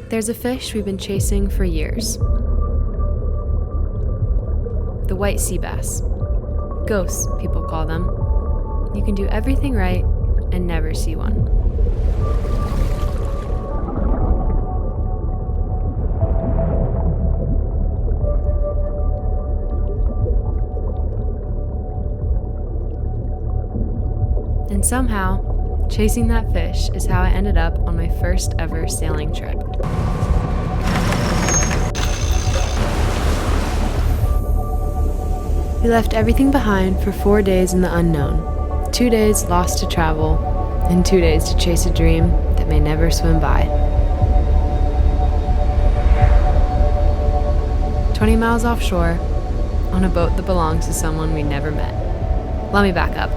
There's a fish we've been chasing for years. The white sea bass. Ghosts, people call them. You can do everything right and never see one. And somehow, chasing that fish is how I ended up on my first ever sailing trip. We left everything behind for 4 days in the unknown. 2 days lost to travel, and 2 days to chase a dream that may never swim by. 20 miles offshore, on a boat that belongs to someone we never met. Let me back up.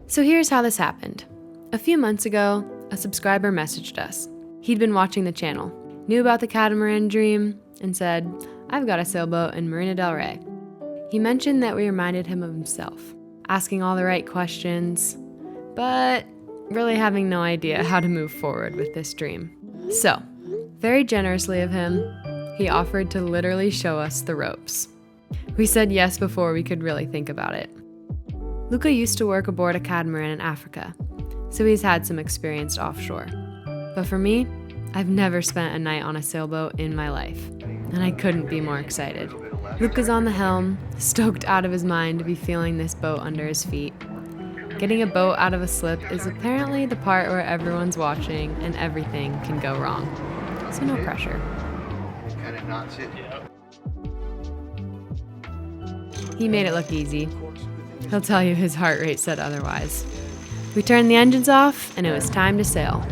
So here's how this happened. A few months ago, a subscriber messaged us. He'd been watching the channel, knew about the Catamaran dream, and said, "I've got a sailboat in Marina del Rey." He mentioned that we reminded him of himself, asking all the right questions, but really having no idea how to move forward with this dream. So, very generously of him, he offered to literally show us the ropes. We said yes before we could really think about it. Luca used to work aboard a catamaran in Africa, so he's had some experience offshore. But for me, I've never spent a night on a sailboat in my life, and I couldn't be more excited. Luca's on the helm, stoked out of his mind to be feeling this boat under his feet. Getting a boat out of a slip is apparently the part where everyone's watching and everything can go wrong. So no pressure. He made it look easy. He'll tell you his heart rate said otherwise. We turned the engines off, and it was time to sail.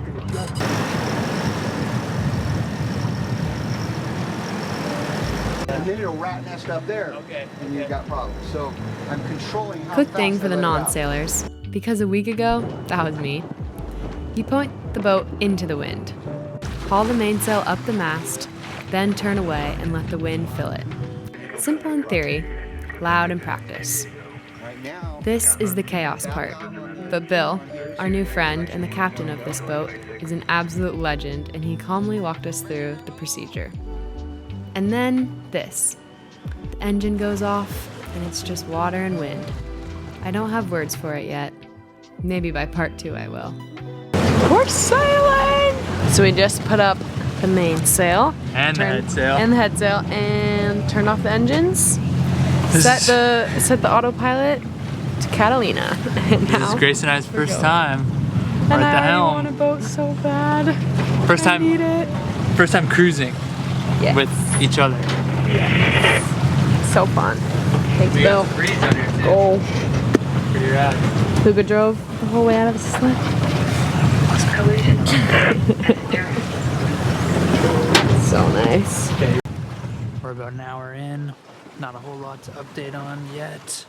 And then it'll rat nest up there, and you've got problems. So I'm controlling how Quick fast thing for I the let it out. non-sailors, because a week ago, that was me. You point the boat into the wind, haul the mainsail up the mast, then turn away and let the wind fill it. Simple in theory, loud in practice. This is the chaos part. But Bill, our new friend and the captain of this boat, is an absolute legend, and he calmly walked us through the procedure. And then this. The engine goes off, and it's just water and wind. I don't have words for it yet. Maybe by part 2 I will. We're sailing! So we just put up the mainsail. And the headsail. And the headsail, and turned off the engines. Set the autopilot to Catalina. And This is Grace and I's first time. And We're at the I helm. want a boat so bad. First I need it. time cruising with each other. So fun. Thanks, We Bill. got some breeze on here too. Oh, Where you're at. Luca drove the whole way out of the slip. So nice. Okay. We're about an hour in. Not a whole lot to update on yet.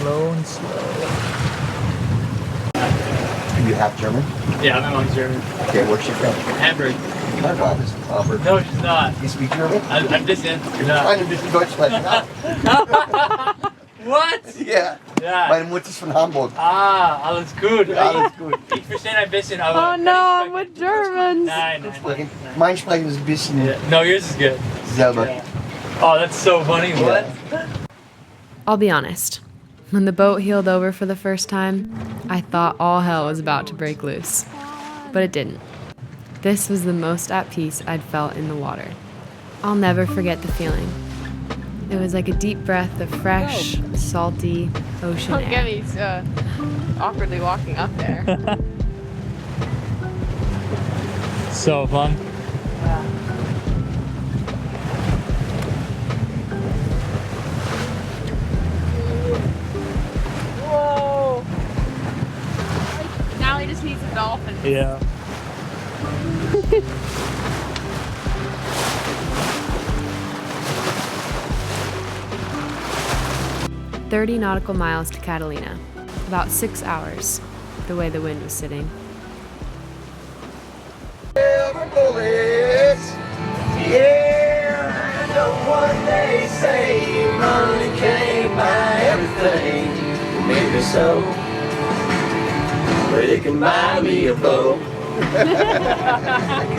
Low and slow. You have German? Yeah, my mom's German. Okay, where's she from? Hamburg. My mom is from Hamburg. No, she's not. You speak German? I'm distant. You're not. I'm ein bisschen Deutsch sprechen. What? Ja. Ja. Meine Mutter ist von Hamburg. Ah, alles gut. Alles gut. Ich verstehe ein bisschen, aber... Oh no, I'm with Germans. Nein. Mein Sprechen ist ein bisschen Yeah. No, yours is good. selber. Yeah. Oh, that's so funny. What? I'll be honest. When the boat heeled over for the first time, I thought all hell was about to break loose. But it didn't. This was the most at peace I'd felt in the water. I'll never forget the feeling. It was like a deep breath of fresh, salty ocean Don't get air. me awkwardly walking up there. So fun. Whoa! Now he just needs a dolphin. Yeah. 30 nautical miles to Catalina, about 6 hours, the way the wind was sitting. Everybody. so. But it can buy me a boat.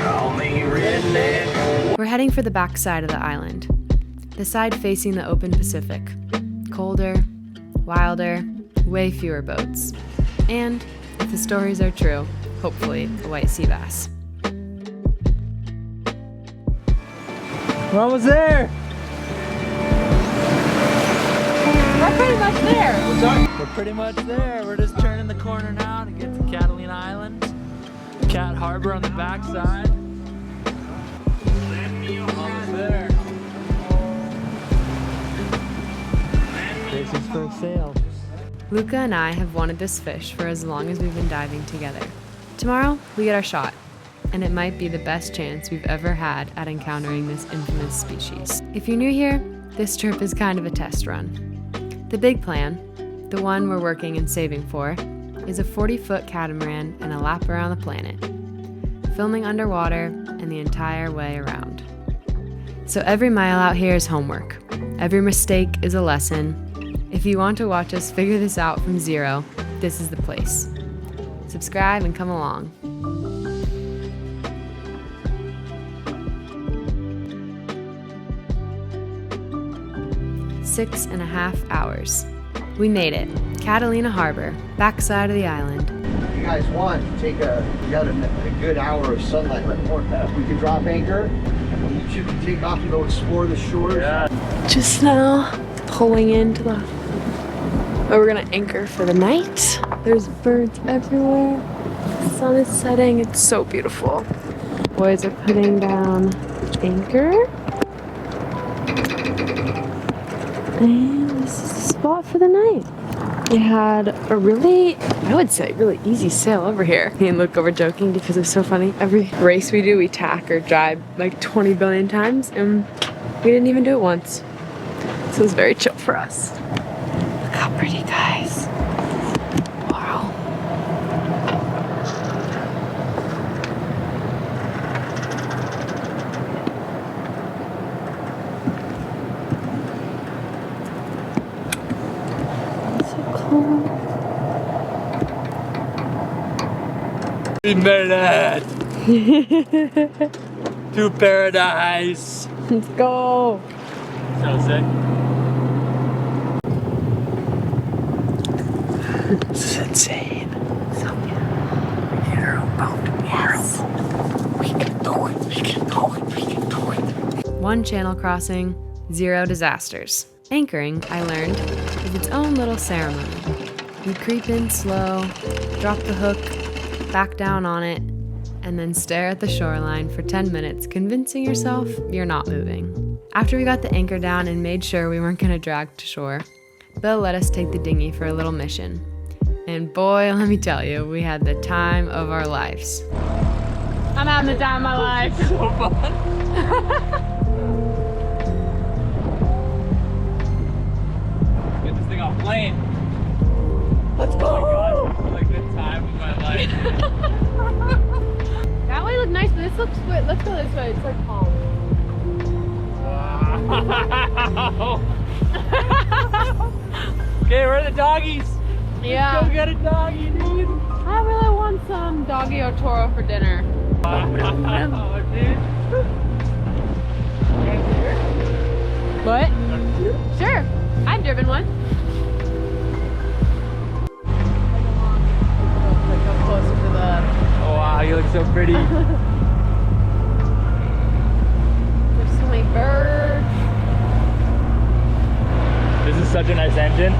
Call me redneck. We're heading for the back side of the island, the side facing the open Pacific. Colder, wilder, way fewer boats. And, if the stories are true, hopefully a white sea bass. We're almost there. We're pretty much there. We're pretty much there. We're just turning the corner now to get to Catalina Island. Cat Harbor on the backside. Almost there. This is for sale. Luca and I have wanted this fish for as long as we've been diving together. Tomorrow, we get our shot, and it might be the best chance we've ever had at encountering this infamous species. If you're new here, this trip is kind of a test run. The big plan, the one we're working and saving for, is a 40-foot catamaran and a lap around the planet, filming underwater and the entire way around. So every mile out here is homework. Every mistake is a lesson. If you want to watch us figure this out from zero, this is the place. Subscribe and come along. Six and a half hours. We made it. Catalina Harbor, backside of the island. If you guys want, you got a good hour of sunlight left. We can drop anchor, and you two can take off and go explore the shores. Yeah. Just now, pulling into the... Oh, we're gonna anchor for the night. There's birds everywhere. The sun is setting. It's so beautiful. Boys are putting down anchor. And this is the spot for the night. We had a really, I would say, really easy sail over here. Me and Luke were joking because it's so funny. Every race we do, we tack or drive like 20 billion times, and we didn't even do it once. So it was very chill for us. Look how pretty, guys. Wow. We made it to paradise. Let's go. So sick. This is insane. So We need our own boat. yes. We can do it. We can do it. We can do it. One channel crossing, 0 disasters. Anchoring, I learned, is its own little ceremony. You creep in slow, drop the hook, back down on it, and then stare at the shoreline for 10 minutes, convincing yourself you're not moving. After we got the anchor down and made sure we weren't gonna drag to shore, Bill let us take the dinghy for a little mission. And boy, let me tell you, we had the time of our lives. I'm having the time of my life. So fun. Get this thing off plane. Let's Oh my god, like the time of my life. That way look nice, but this looks good. Let's go this way. It's like calm. Wow. Okay, where are the doggies? Yeah. Go get a doggy, dude. I really want some doggy otoro for dinner. Wow, dude. What? Sure. I've driven one. Like up closer to the... Oh wow, you look so pretty. There's so many birds. This is such a nice engine.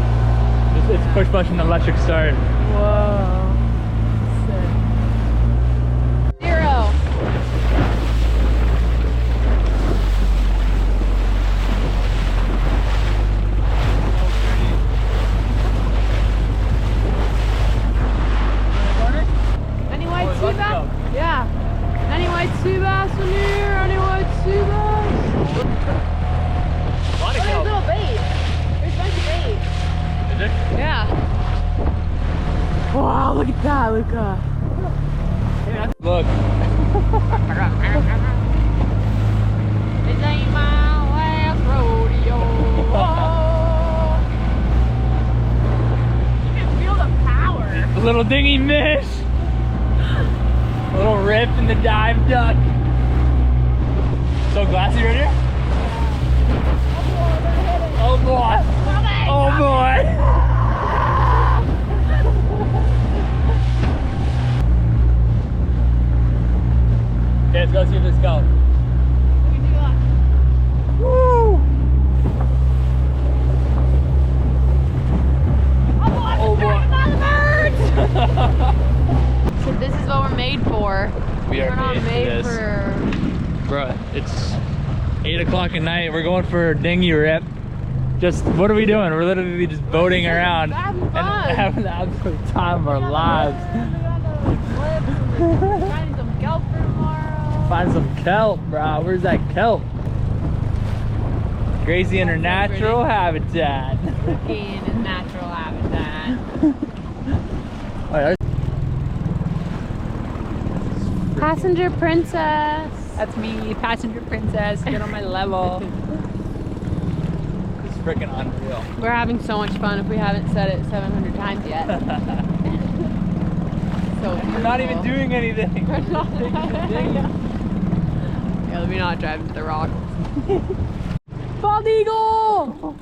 It's push button electric start. Whoa. Sick. 0. Any white sea bass? Yeah. Any white sea bass in here? Any white sea bass? Oh, there's a little bait. There's a bunch of bait. Is it? Yeah. Wow, look at that, Luca. Look. This ain't my last rodeo. Oh. Little dinghy miss. Little rip in the dive duck. So glassy right here? Oh boy. Oh boy. Okay, let's go see if this goes. Woo! Oh boy. So this is what we're made for. We are We're not made for this. for... Bruh, it's 8 o'clock at night. We're going for a dinghy rip. Just, what are we doing? We're literally just boating around and having the absolute time of our lives. Finding some kelp for tomorrow. Find some kelp, bro. Where's that kelp? Gracie in her natural habitat. In his natural habitat. Oh, yeah. Passenger princess. That's me, passenger princess. Get on my level. It's freaking unreal. We're having so much fun if we haven't said it 700 times yet. So We're not even doing anything. We're not. Yeah, let me not drive into the rock. Bald eagle!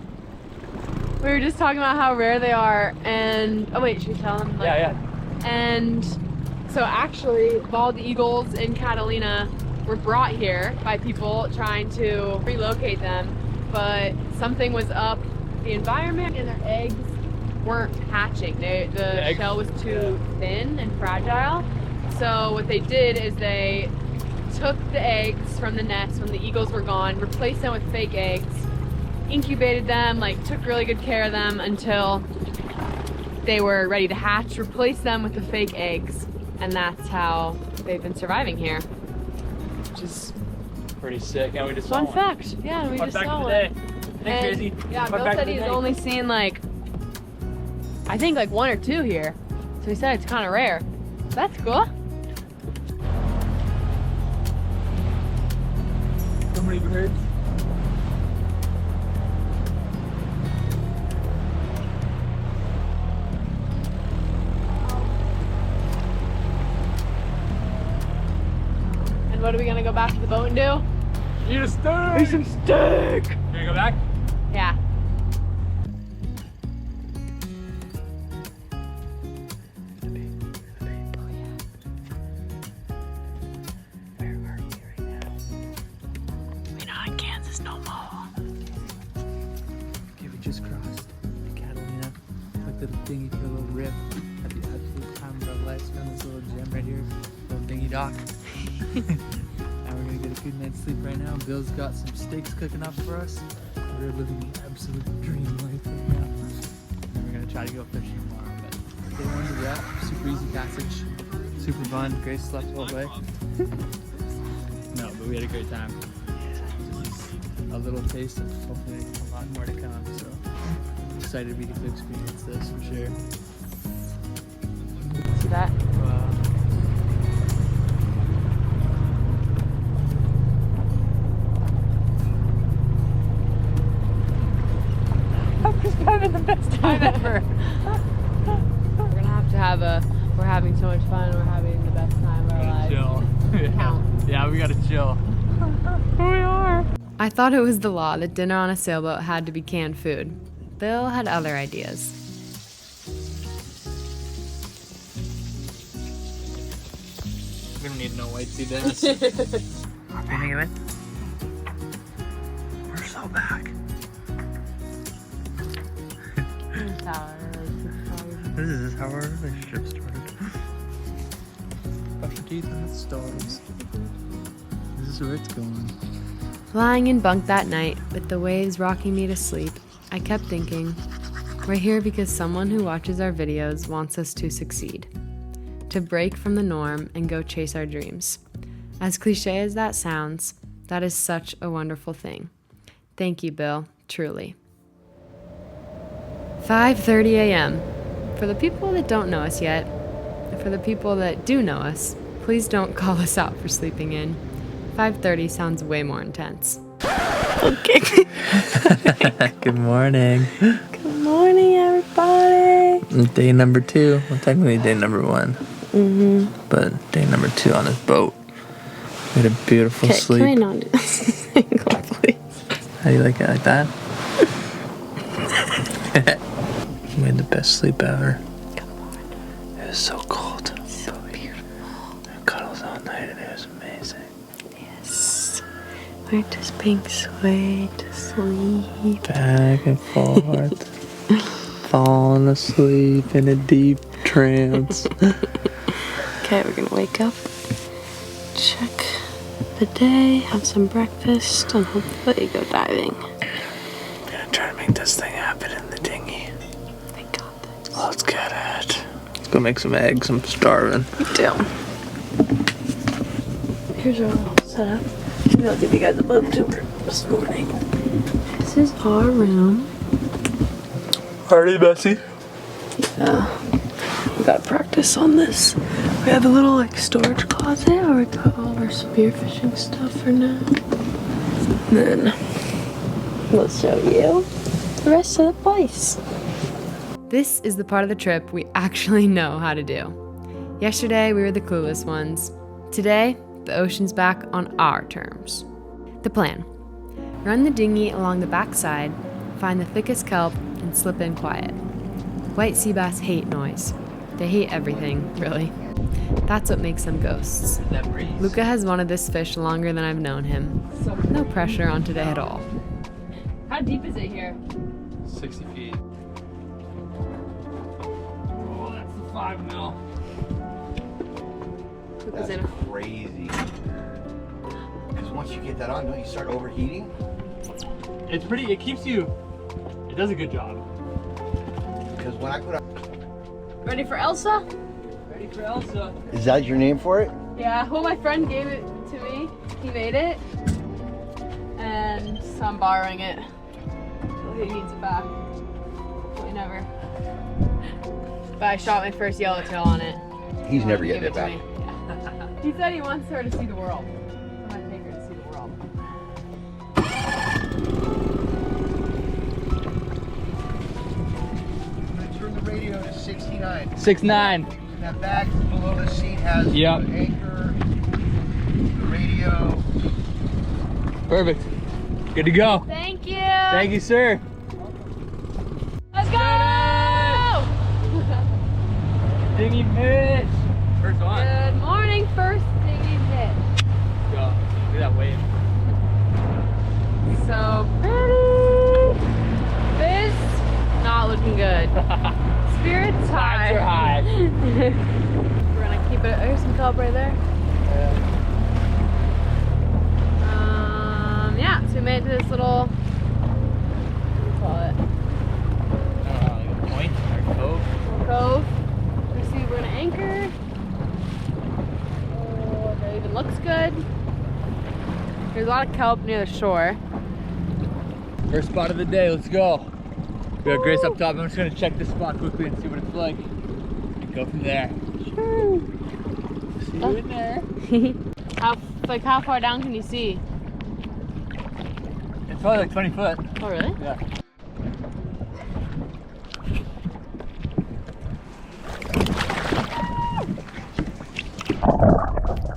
We were just talking about how rare they are, and oh wait, should we tell them? Yeah. And so actually, bald eagles in Catalina were brought here by people trying to relocate them, but something was up the environment and their eggs weren't hatching. The shell was too thin and fragile. So what they did is they took the eggs from the nest when the eagles were gone, replaced them with fake eggs, incubated them, like took really good care of them until they were ready to hatch, replaced them with the fake eggs, and that's how they've been surviving here. Which is Pretty sick. And we just fun saw one. fact. Yeah, we Fun just fact saw of the one. day. Thanks, Gracie. Yeah, Fun Bill fact said of the he's day. only seen like, I think like 1 or 2 here. So he said it's kind of rare. That's cool. So many birds. And what are we gonna go back to the boat and do? Eat a steak! Eat some steak! You gonna go back? Yeah. Okay, we just crossed the Catalina. Took the dinghy for a little rip. Had the absolute time of our lives on this little gem right here. Little dinghy dock. Now we're gonna get a good night's sleep right now. Bill's got some steaks cooking up for us. We're living the absolute dream life right now. And then we're gonna try to go fishing tomorrow. But day one's a wrap. Super easy passage. Super fun. Grace slept the whole way. No, but we had a great time. A little taste of hopefully a lot more to come. So excited we get to experience this for sure. See that? I'm just having the best time ever. We're gonna have a, we're having so much fun, we're having the best time of our lives. Chill. Count. Yeah, we gotta chill. We are. I thought it was the law that dinner on a sailboat had to be canned food. Bill had other ideas. We don't need no white sea this. We're so back. This is how our relationship started. Brush your teeth and the stars. This is where it's going. Lying in bunk that night, with the waves rocking me to sleep, I kept thinking, we're here because someone who watches our videos wants us to succeed. To break from the norm and go chase our dreams. As cliche as that sounds, that is such a wonderful thing. Thank you, Bill, truly. 5:30 a.m. For the people that don't know us yet, and for the people that do know us, please don't call us out for sleeping in. 5:30 sounds way more intense. Good morning. Good morning, everyone. everybody. Day number 2. Well, technically day number 1. But day number 2 on this boat. We had a beautiful sleep. Can I not do this angle, please? How do you like it? Like that? We had the best sleep ever. Come on. It was so cold. So beautiful. Cuddles all night and it was amazing. Yes. We're just being swayed to sleep. Back and forth. Falling asleep in a deep trance. Okay, we're gonna wake up, check the day, have some breakfast, and hopefully go diving. I'm gonna try to make this thing happen in the dinghy. I got this. Let's get it. Let's go make some eggs. I'm starving. Down. Here's our little setup. Maybe I'll give you guys a boat tour this morning. This is our room. Already messy. Yeah. We gotta practice on this. We have a little like storage closet where we put all of our spearfishing stuff for now. And then we'll show you the rest of the place. This is the part of the trip we actually know how to do. Yesterday we were the clueless ones. Today, the ocean's back on our terms. The plan: run the dinghy along the backside, find the thickest kelp, and slip in quiet. White sea bass hate noise. They hate everything, really. That's what makes them ghosts. Luca has wanted this fish longer than I've known him. No pressure on today at all. How deep is it here? 60 feet. Oh, that's the 5 mil. That's crazy. Because once you get that on, don't you start overheating? It's pretty, it keeps you, it does a good job. Because when I put up... Ready for Elsa? Ready for Elsa. Is that your name for it? Yeah, well, my friend gave it to me. He made it. And so I'm borrowing it until he needs it back. Hopefully never. But I shot my first yellowtail on it. He's never He getting gave it back. to me. He said he wants her to see the world. I'm gonna take her to see the world. I'm going to turn the radio to 69. 6'9". And that bag below the seat has Yep. the anchor, the radio. Perfect. Good to go. Thank you! Thank you, sir. Let's go! Dinghy pitch. First one. Good morning, first dinghy hit. Go. Look at that wave. So pretty. Fish, not looking good. Spirits high. Vibes are high. We're gonna keep it. There's some kelp right there. Yeah, so we made it to this little, what do you call it? Like a point or cove. Little cove. Let's see, we're gonna anchor. Oh, that even looks good. There's a lot of kelp near the shore. First spot of the day, let's go. We got Grace up top. I'm just gonna check this spot quickly and see what it's like. And go from there. Sure. See you in there. How far down can you see? It's probably like 20 foot. Oh, really? Yeah.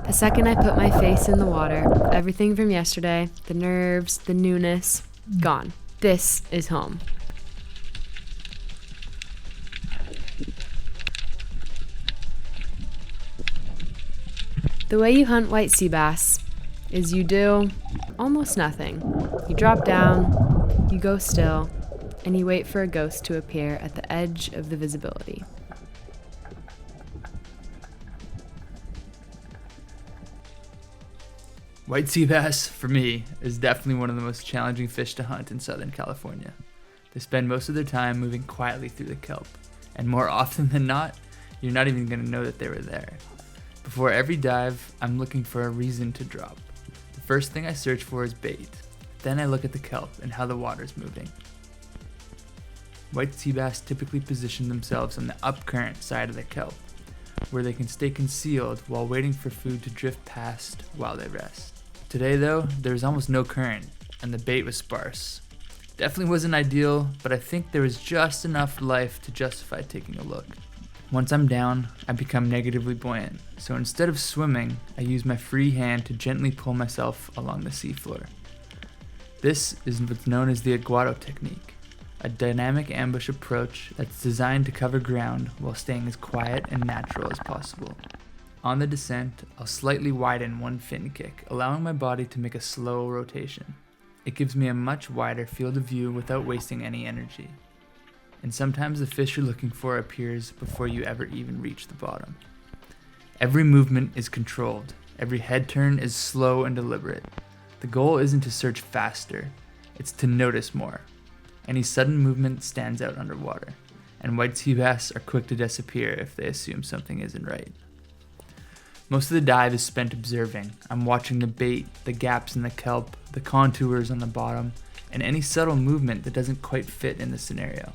The second I put my face in the water, everything from yesterday, the nerves, the newness, gone. This is home. The way you hunt white sea bass is you do almost nothing. You drop down, you go still, and you wait for a ghost to appear at the edge of the visibility. White sea bass, for me, is definitely one of the most challenging fish to hunt in Southern California. They spend most of their time moving quietly through the kelp, and more often than not, you're not even going to know that they were there. Before every dive, I'm looking for a reason to drop. The first thing I search for is bait. Then I look at the kelp and how the water's moving. White sea bass typically position themselves on the upcurrent side of the kelp, where they can stay concealed while waiting for food to drift past while they rest. Today though, there was almost no current, and the bait was sparse. Definitely wasn't ideal, but I think there was just enough life to justify taking a look. Once I'm down, I become negatively buoyant, so instead of swimming, I use my free hand to gently pull myself along the seafloor. This is what's known as the aguado technique, a dynamic ambush approach that's designed to cover ground while staying as quiet and natural as possible. On the descent, I'll slightly widen one fin kick, allowing my body to make a slow rotation. It gives me a much wider field of view without wasting any energy. And sometimes the fish you're looking for appears before you ever even reach the bottom. Every movement is controlled. Every head turn is slow and deliberate. The goal isn't to search faster, it's to notice more. Any sudden movement stands out underwater, and white sea bass are quick to disappear if they assume something isn't right. Most of the dive is spent observing. I'm watching the bait, the gaps in the kelp, the contours on the bottom, and any subtle movement that doesn't quite fit in the scenario.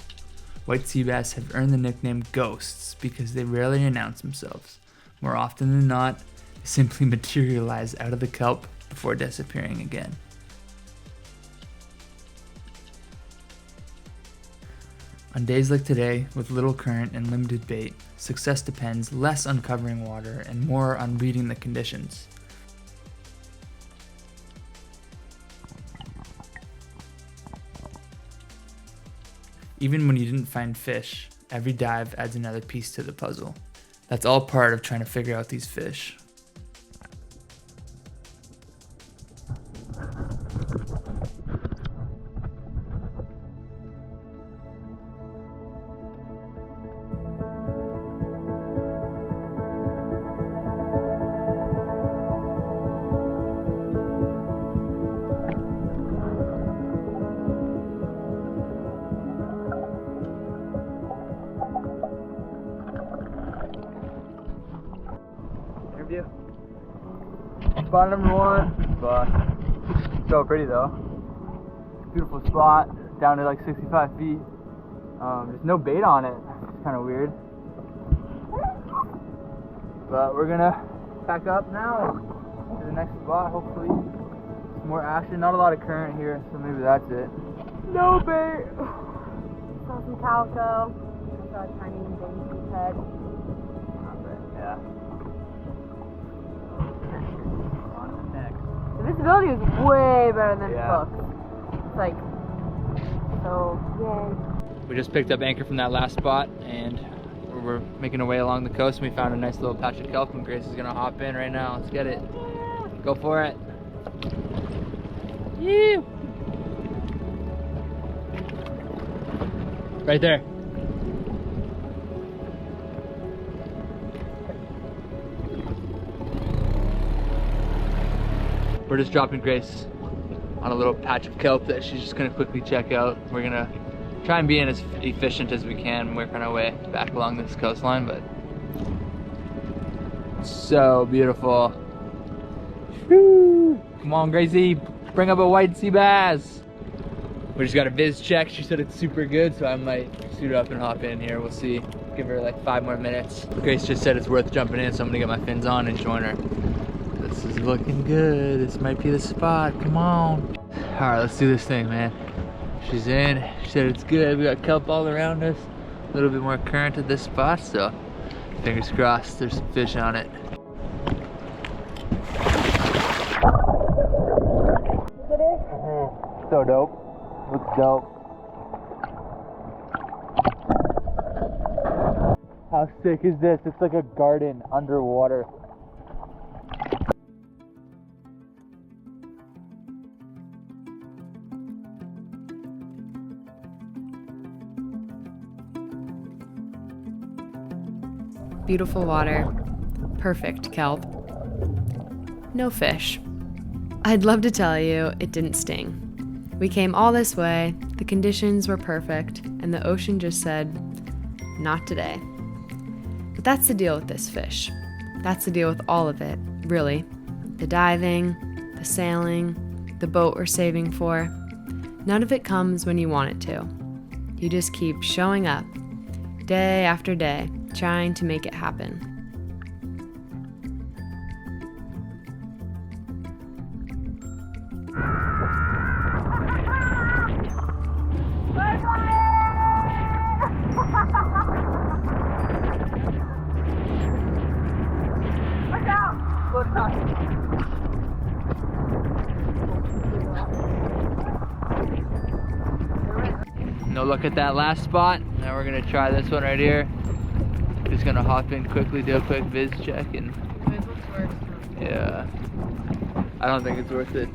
White sea bass have earned the nickname ghosts because they rarely announce themselves. More often than not, they simply materialize out of the kelp before disappearing again. On days like today, with little current and limited bait, success depends less on covering water and more on reading the conditions. Even when you didn't find fish, every dive adds another piece to the puzzle. That's all part of trying to figure out these fish. Interview. Spot number one, but so pretty though. Beautiful spot, down to like 65 feet. There's no bait on it. It's kind of weird. But we're gonna pack up now and to the next spot. Hopefully, some more action. Not a lot of current here, so maybe that's it. No bait. Saw some calico. I saw a tiny baby head. Yeah. On to the next. The visibility is way better than Yeah. it looks. It's like, so, yay. We just picked up anchor from that last spot and we're making our way along the coast and we found a nice little patch of kelp and Grace is gonna hop in right now. Let's get it. Go for it. Yee! Right there. We're just dropping Grace on a little patch of kelp that she's just gonna quickly check out. We're gonna try and be in as efficient as we can, working our way back along this coastline, but so beautiful. Woo! Come on, Gracie, bring up a white sea bass. We just got a viz check. She said it's super good, so I might suit up and hop in here. We'll see. Give her like 5 more minutes. Grace just said it's worth jumping in, so I'm gonna get my fins on and join her. This is looking good. This might be the spot. Come on. All right, let's do this thing, man. She's in. She said it's good. We got kelp all around us. A little bit more current at this spot, so fingers crossed there's some fish on it. So dope. Looks dope. How sick is this? It's like a garden underwater. Beautiful water, perfect kelp, no fish. I'd love to tell you it didn't sting. We came all this way, the conditions were perfect, and the ocean just said, not today. But that's the deal with this fish. That's the deal with all of it, really. The diving, the sailing, the boat we're saving for. None of it comes when you want it to. You just keep showing up, day after day, trying to make it happen. No look at that last spot. Now we're gonna try this one right here. Just gonna hop in quickly, do a quick viz check, and It looks worse. yeah, I don't think it's worth it.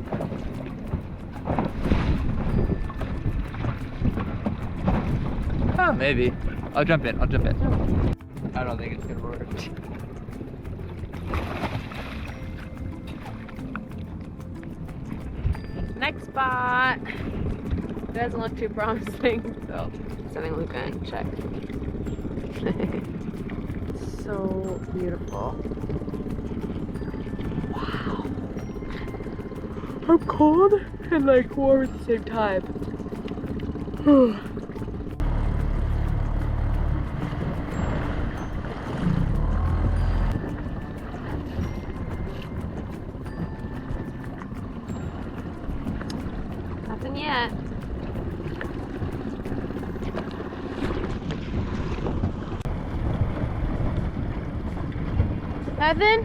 Oh, maybe. I'll jump in. I don't think it's gonna work. Next spot. It doesn't look too promising, so sending Luca in to check. So beautiful. Wow. I'm cold and like warm at the same time. Nothing yet. Nothing?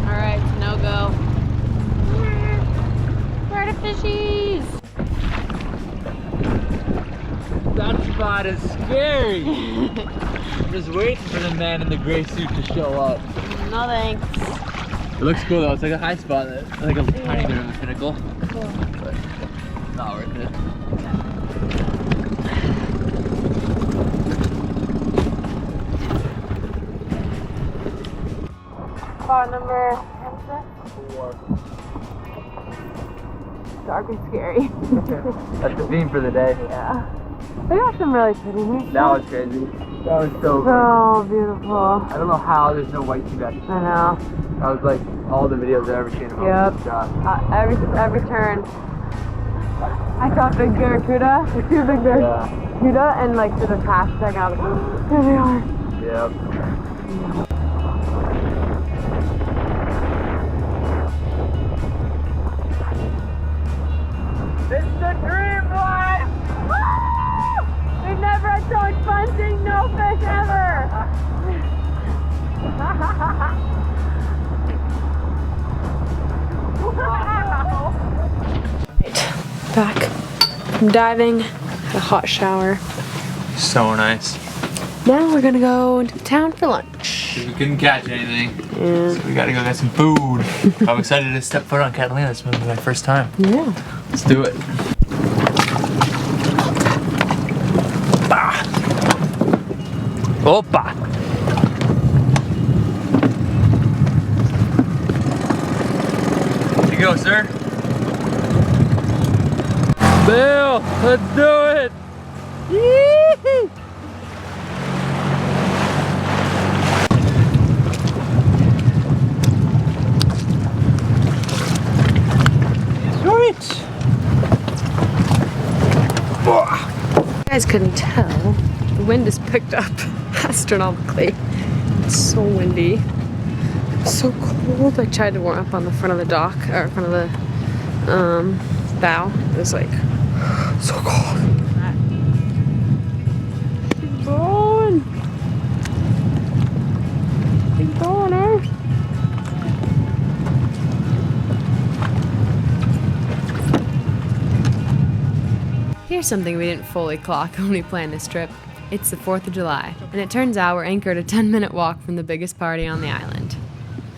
Alright, no go. Where are the fishies? That spot is scary. I'm just waiting for the man in the gray suit to show up. No thanks. It looks cool though. It's like a high spot, like a tiny bit of a pinnacle. Cool. But not worth it. Spot number 4. Dark and scary. That's the theme for the day. Yeah. We got some really pretty news. That was crazy. That was so So beautiful. I don't know how there's no white sea bass. I know. That was like all the videos I've ever seen about this shot. Every turn. I saw a big barracuda, like 2 big barracuda, and like to the past second, I was like, there they are. Yep. It's the dream life! Woo! We've never had so much fun seeing no fish ever! Back from diving, had a hot shower. So nice. Now we're gonna go into town for lunch. We couldn't catch anything, Yeah. so we gotta go get some food. I'm excited to step foot on Catalina. This will be my first time. Yeah. Let's do it. Bah. Opa! Here you go, sir. Bill, let's do it! Yee! Sweet! You guys couldn't tell, the wind has picked up astronomically. It's so windy. It's so cold. I tried to warm up on the front of the dock, or front of the bow. It was like so cold. Keep going. Keep going, eh? Here's something we didn't fully clock when we planned this trip. It's the 4th of July, and it turns out we're anchored a 10-minute walk from the biggest party on the island.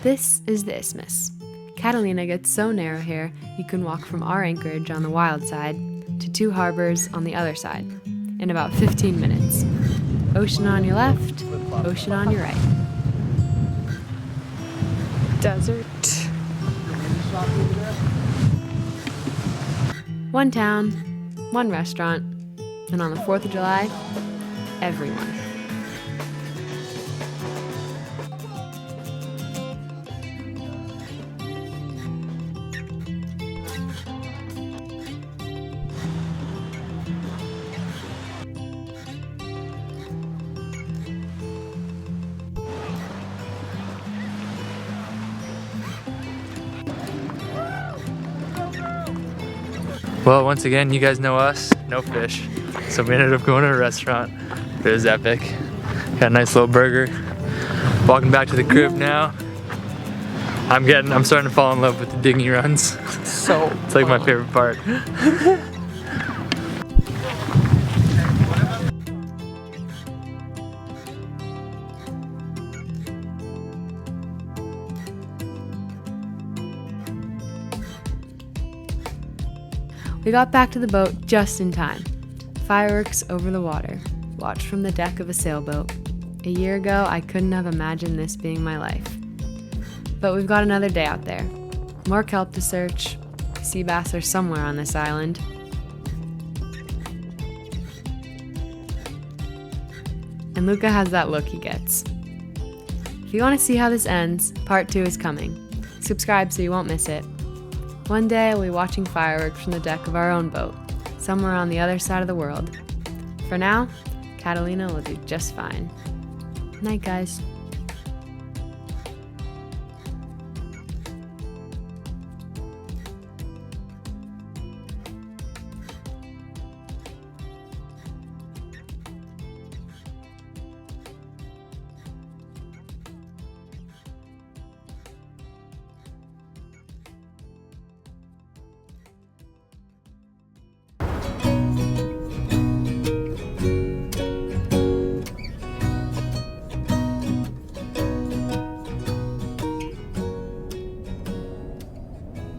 This is the isthmus. Catalina gets so narrow here, you can walk from our anchorage on the wild side to 2 harbors on the other side in about 15 minutes. Ocean on your left, ocean on your right. Desert. One town, one restaurant, and on the 4th of July, everyone. Well, once again, you guys know us, no fish. So we ended up going to a restaurant. It was epic. Got a nice little burger. Walking back to the crib now. I'm starting to fall in love with the dinghy runs. So It's like my favorite part. We got back to the boat just in time. Fireworks over the water, watched from the deck of a sailboat. A year ago, I couldn't have imagined this being my life. But we've got another day out there. More kelp to search. Seabass are somewhere on this island. And Luca has that look he gets. If you want to see how this ends, part 2 is coming. Subscribe so you won't miss it. One day we'll be watching fireworks from the deck of our own boat, somewhere on the other side of the world. For now, Catalina will do just fine. Night, guys.